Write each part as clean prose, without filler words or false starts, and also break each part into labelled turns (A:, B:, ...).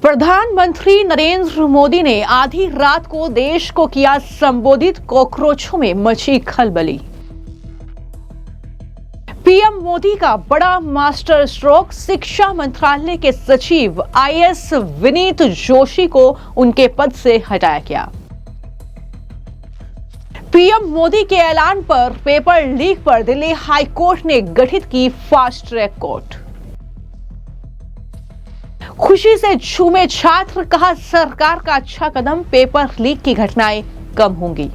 A: प्रधानमंत्री नरेंद्र मोदी ने आधी रात को देश को किया संबोधित, कॉकरोचों में मची खलबली। पीएम मोदी का बड़ा मास्टर स्ट्रोक, शिक्षा मंत्रालय के सचिव आईएएस विनीत जोशी को उनके पद से हटाया गया। पीएम मोदी के ऐलान पर पेपर लीक पर दिल्ली हाई कोर्ट ने गठित की फास्ट ट्रैक कोर्ट। खुशी से झूमे छात्र, कहा सरकार का अच्छा कदम, पेपर लीक की घटनाएं कम होंगी।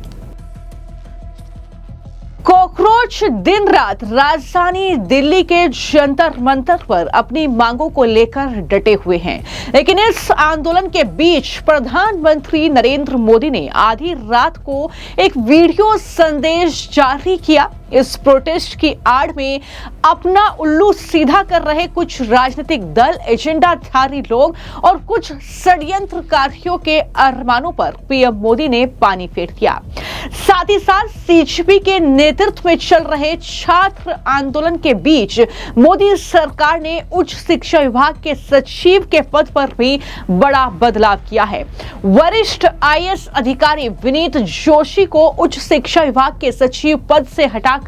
A: कॉकरोच दिन रात राजधानी दिल्ली के जंतर मंतर पर अपनी मांगों को लेकर डटे हुए हैं, लेकिन इस आंदोलन के बीच प्रधानमंत्री नरेंद्र मोदी ने आधी रात को एक वीडियो संदेश जारी किया। इस प्रोटेस्ट की आड़ में अपना उल्लू सीधा कर रहे कुछ राजनीतिक दल, एजेंडाधारी लोग और कुछ षड्यंत्रकारियों के अरमानों पर पीएम मोदी ने पानी फेर दिया। साथ ही साथ सीजेपी के नेतृत्व में चल रहे छात्र आंदोलन के बीच मोदी सरकार ने उच्च शिक्षा विभाग के सचिव के पद पर भी बड़ा बदलाव किया है। वरिष्ठ आईएएस अधिकारी विनीत जोशी को उच्च शिक्षा विभाग के सचिव पद से हटाकर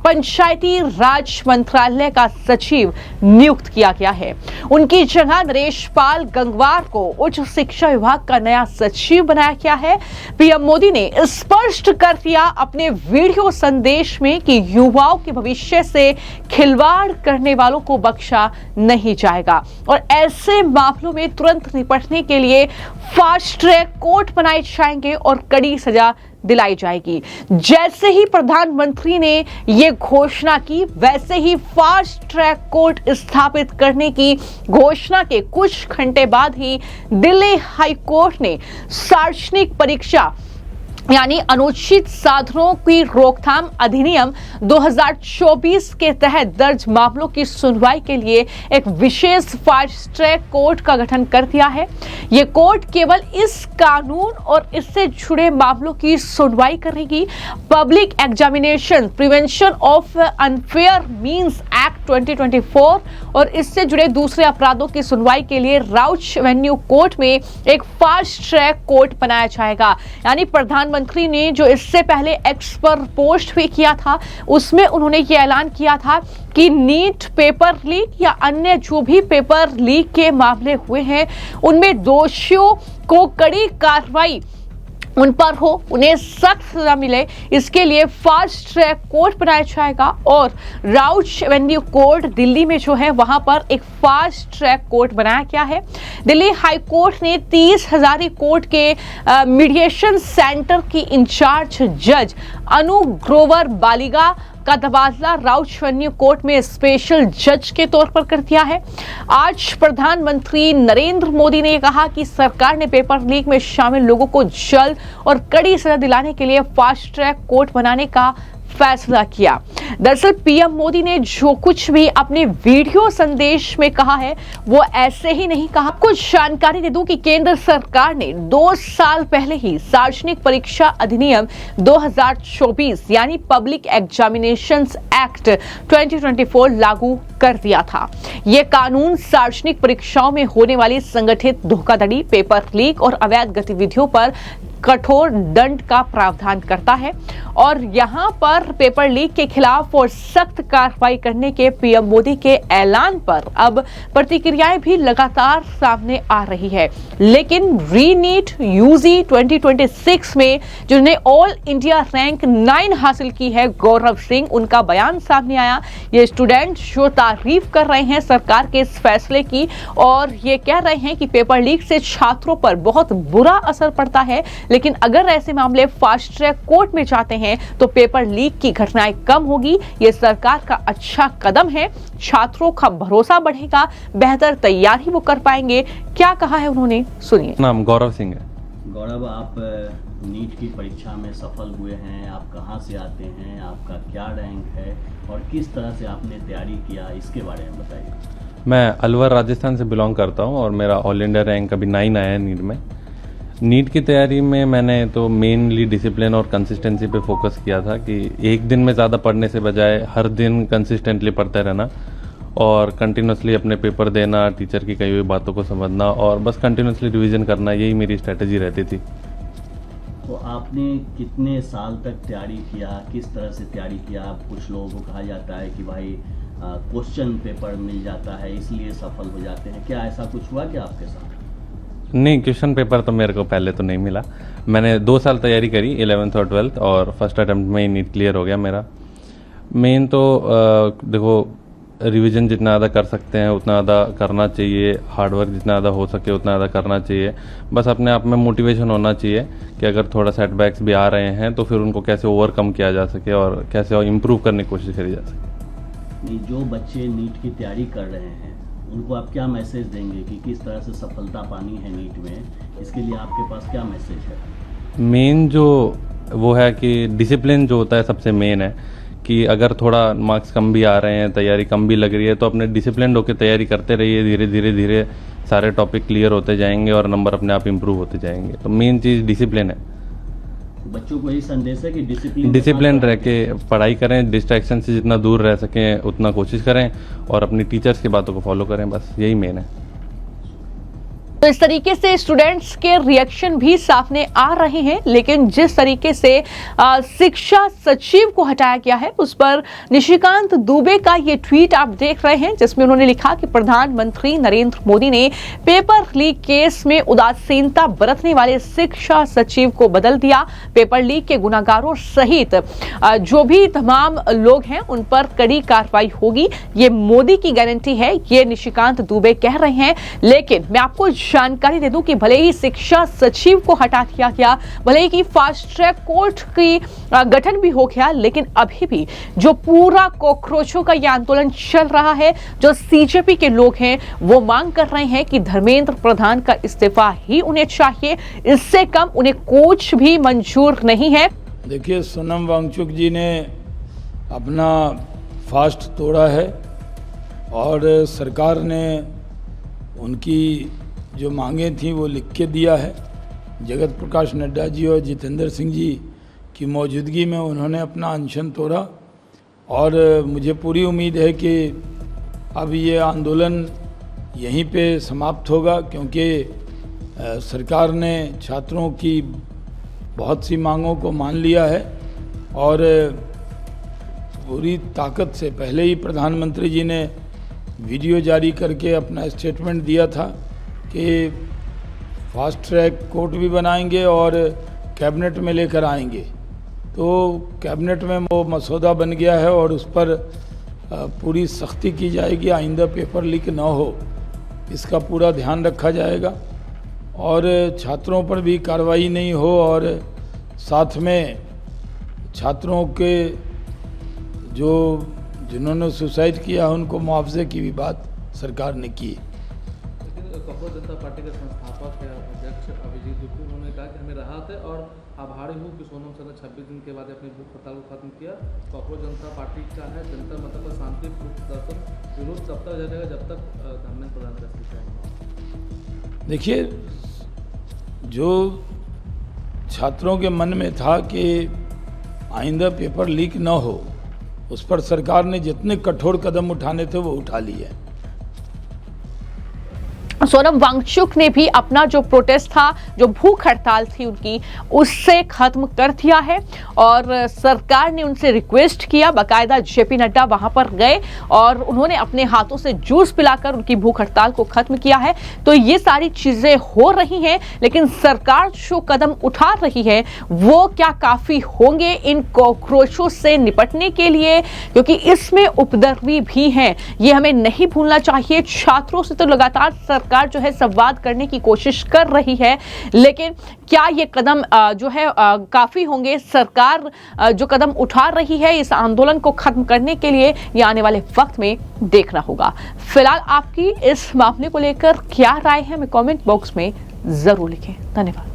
A: पंचायती राज मंत्रालय का सचिव नियुक्त किया गया है। उनकी जगह नरेश पाल गंगवार को उच्च शिक्षा विभाग का नया सचिव बनाया गया है। पीएम मोदी ने स्पष्ट कर दिया अपने वीडियो संदेश में कि युवाओं के भविष्य से खिलवाड़ करने वालों को बख्शा नहीं जाएगा और ऐसे मामलों में तुरंत निपटने के लिए फास्ट ट्रैक कोर्ट बनाए जाएंगे और कड़ी सजा दिलाई जाएगी। जैसे ही प्रधानमंत्री ने यह घोषणा की, वैसे ही फास्ट ट्रैक कोर्ट स्थापित करने की घोषणा के कुछ घंटे बाद ही दिल्ली हाई कोर्ट ने सार्वजनिक परीक्षा यानी अनुचित साधनों की रोकथाम अधिनियम 2024 के तहत दर्ज मामलों की सुनवाई के लिए एक विशेष फास्ट ट्रैक कोर्ट का गठन कर दिया है। यह कोर्ट केवल इस कानून और इससे जुड़े मामलों की सुनवाई करेगी। Public examination prevention of unfair means act 2024 और इससे जुड़े दूसरे अपराधों की सुनवाई के लिए राउच एवेन्यू कोर्ट में एक फास्ट ट्रैक कोर्ट बनाया जाएगा। यानी प्रधानमंत्री ने जो इससे पहले एक्स पर पोस्ट भी किया था, उसमें उन्होंने ये ऐलान किया था कि नीट पेपर लीक या अन्य जो भी पेपर लीक के मामले हुए हैं, उनमें दोषियों को कड़ी कार्रवाई उन पर हो, उन्हें सख्त सजा मिले, इसके लिए फास्ट ट्रैक कोर्ट बनाया जाएगा। और राउच एवेन्यू कोर्ट दिल्ली में जो है वहां पर एक फास्ट ट्रैक कोर्ट बनाया गया है। दिल्ली हाई कोर्ट ने 30 हजारी कोर्ट के मीडिएशन सेंटर की इंचार्ज जज अनु ग्रोवर बालिगा का तबादला राउच एवेन्यू कोर्ट में स्पेशल जज के तौर पर कर दिया है। आज प्रधानमंत्री नरेंद्र मोदी ने कहा कि सरकार ने पेपर लीक में शामिल लोगों को जल्द और कड़ी सजा दिलाने के लिए फास्ट ट्रैक कोर्ट बनाने का फैसला किया। दरअसल पीएम मोदी ने जो कुछ भी अपने वीडियो संदेश में कहा है वो ऐसे ही नहीं कहा। कुछ जानकारी दे दूं कि केंद्र सरकार ने 2 साल पहले ही सार्वजनिक परीक्षा अधिनियम 2024 यानी पब्लिक एग्जामिनेशंस एक्ट 2024 लागू कर दिया था। यह कानून सार्वजनिक परीक्षाओं में होने वाली संगठित धोखाधड़ी, पेपर लीक और अवैध गतिविधियों पर कठोर दंड का प्रावधान करता है और यहां पर पेपर लीक के खिलाफ और सख्त कार्रवाई करने के पीएम मोदी के ऐलान पर अब प्रतिक्रियाएं भी लगातार सामने आ रही है। लेकिन रीनीट यूजी 2026 में जिन्होंने ऑल इंडिया रैंक 9 हासिल की है, गौरव सिंह, उनका बयान सामने आया। ये स्टूडेंट जो तारीफ कर रहे हैं सरकार के इस फैसले की और ये कह रहे हैं कि पेपर लीक से छात्रों पर बहुत बुरा असर पड़ता है, लेकिन अगर ऐसे मामले फास्ट ट्रैक कोर्ट में जाते हैं तो पेपर लीक की घटनाएं कम होगी। ये सरकार का अच्छा कदम है, छात्रों का भरोसा बढ़ेगा, बेहतर तैयारी वो कर पाएंगे। क्या कहा है उन्होंने, सुनिए।
B: नाम गौरव सिंह है।
C: गौरव, आप नीट की परीक्षा में सफल हुए हैं, आप कहां से आते हैं, आपका क्या रैंक है और किस तरह से आपने तैयारी किया, इसके बारे में बताइए।
B: मैं अलवर राजस्थान से बिलोंग करता हूं और मेरा ऑल इंडिया रैंक अभी 9 आया है नीट में। नीट की तैयारी में मैंने तो मेनली डिसिप्लिन और कंसिस्टेंसी पे फोकस किया था कि एक दिन में ज़्यादा पढ़ने से बजाय हर दिन कंसिस्टेंटली पढ़ते रहना और कंटिन्यूसली अपने पेपर देना, टीचर की कही हुई बातों को समझना और बस कंटिन्यूसली रिवीजन करना, यही मेरी स्ट्रेटजी रहती थी।
C: तो आपने कितने साल तक तैयारी किया, किस तरह से तैयारी किया? कुछ लोगों को कहा जाता है कि भाई क्वेश्चन पेपर मिल जाता है इसलिए सफल हो जाते हैं, क्या ऐसा कुछ हुआ क्या आपके साथ?
B: नहीं, क्वेश्चन पेपर तो मेरे को पहले तो नहीं मिला। मैंने 2 साल तैयारी करी 11th और 12th और फर्स्ट अटेम्प्ट में ही नीट क्लियर हो गया मेरा। मेन तो देखो, रिवीजन जितना ज़्यादा कर सकते हैं उतना ज़्यादा करना चाहिए, हार्डवर्क जितना ज़्यादा हो सके उतना ज़्यादा करना चाहिए। बस अपने आप में मोटिवेशन होना चाहिए कि अगर थोड़ा सेटबैक्स भी आ रहे हैं तो फिर उनको कैसे ओवरकम किया जा सके और कैसे और इम्प्रूव करने की कोशिश करी जा सके।
C: नहीं, जो बच्चे नीट की तैयारी कर रहे हैं उनको आप क्या मैसेज देंगे कि किस तरह से सफलता पानी है नीट में? इसके लिए आपके पास क्या मैसेज है?
B: मेन जो वो है कि डिसिप्लिन जो होता है सबसे मेन है कि अगर थोड़ा मार्क्स कम भी आ रहे हैं, तैयारी कम भी लग रही है तो अपने डिसिप्लिन होकर तैयारी करते रहिए। धीरे सारे टॉपिक क्लियर होते जाएंगे और नंबर अपने आप इम्प्रूव होते जाएंगे। तो मेन चीज़ डिसिप्लिन है।
C: बच्चों को यही संदेश है कि
B: डिसिप्लिन रह के पढ़ाई करें, डिस्ट्रैक्शन से जितना दूर रह सकें उतना कोशिश करें और अपनी टीचर्स की बातों को फॉलो करें, बस यही मेन है।
A: तो इस तरीके से स्टूडेंट्स के रिएक्शन भी सामने आ रहे हैं, लेकिन जिस तरीके से शिक्षा सचिव को हटाया गया है उस पर निशिकांत दुबे का ये ट्वीट आप देख रहे हैं, जिसमें उन्होंने लिखा कि प्रधानमंत्री नरेंद्र मोदी ने पेपर लीक केस में उदासीनता बरतने वाले शिक्षा सचिव को बदल दिया। पेपर लीक के गुनाहगारों सहित जो भी तमाम लोग हैं उन पर कड़ी कार्रवाई होगी, ये मोदी की गारंटी है, ये निशिकांत दुबे कह रहे हैं। लेकिन मैं आपको जानकारी दे दूं कि भले ही शिक्षा सचिव को हटा दिया गया, भले ही कि फास्ट ट्रैक कोर्ट की गठन भी हो गया, लेकिन अभी भी जो पूरा कॉकरोचों का यह आंदोलन चल रहा है, जो सीजेपी के लोग हैं वो मांग कर रहे हैं कि धर्मेंद्र प्रधान का इस्तीफा ही उन्हें चाहिए, इससे कम उन्हें कुछ भी मंजूर नहीं है।
D: देखिए, सोनम वांगचुक जी ने अपना फास्ट तोड़ा है और सरकार ने उनकी जो मांगे थी वो लिख के दिया है। जगत प्रकाश नड्डा जी और जितेंद्र सिंह जी की मौजूदगी में उन्होंने अपना अनशन तोड़ा और मुझे पूरी उम्मीद है कि अब ये आंदोलन यहीं पे समाप्त होगा, क्योंकि सरकार ने छात्रों की बहुत सी मांगों को मान लिया है और पूरी ताकत से पहले ही प्रधानमंत्री जी ने वीडियो जारी करके अपना स्टेटमेंट दिया था कि फास्ट ट्रैक कोर्ट भी बनाएंगे और कैबिनेट में लेकर आएंगे। तो कैबिनेट में वो मसौदा बन गया है और उस पर पूरी सख्ती की जाएगी, आइंदा पेपर लीक ना हो इसका पूरा ध्यान रखा जाएगा और छात्रों पर भी कार्रवाई नहीं हो और साथ में छात्रों के जिन्होंने सुसाइड किया उनको मुआवजे की भी बात सरकार ने की।
E: कॉकरोच जनता पार्टी के संस्थापक अध्यक्ष अभिजीत दुबे उन्होंने कहा कि हमें राहत है और आभारी हूँ कि सोनम सर ने 26 दिन के बाद अपनी भूख हड़ताल को खत्म किया। कॉकरोच जनता पार्टी का है जनता मतलब शांतिपूर्ण प्रदर्शन विरोध तब तक जाएगा जब तक धर्मेंद्र प्रधान का इस्तीफा है।
D: देखिए, जो छात्रों के मन में था कि आइंदा पेपर लीक न हो, उस पर सरकार ने जितने कठोर कदम उठाने थे वो उठा लिए।
A: सोनम वांगचुक ने भी अपना जो प्रोटेस्ट था, जो भूख हड़ताल थी उनकी, उससे खत्म कर दिया है और सरकार ने उनसे रिक्वेस्ट किया, बाकायदा जेपी नड्डा वहां पर गए और उन्होंने अपने हाथों से जूस पिलाकर उनकी भूख हड़ताल को खत्म किया है। तो ये सारी चीजें हो रही हैं, लेकिन सरकार जो कदम उठा रही है वो क्या काफी होंगे इन कॉकरोचों से निपटने के लिए? क्योंकि इसमें उपद्रवी भी हैं, ये हमें नहीं भूलना चाहिए। छात्रों से तो लगातार सरकार जो है संवाद करने की कोशिश कर रही है, लेकिन क्या ये कदम जो है काफी होंगे? सरकार जो कदम उठा रही है इस आंदोलन को खत्म करने के लिए, ये आने वाले वक्त में देखना होगा। फिलहाल आपकी इस मामले को लेकर क्या राय है, हमें कमेंट बॉक्स में जरूर लिखें। धन्यवाद।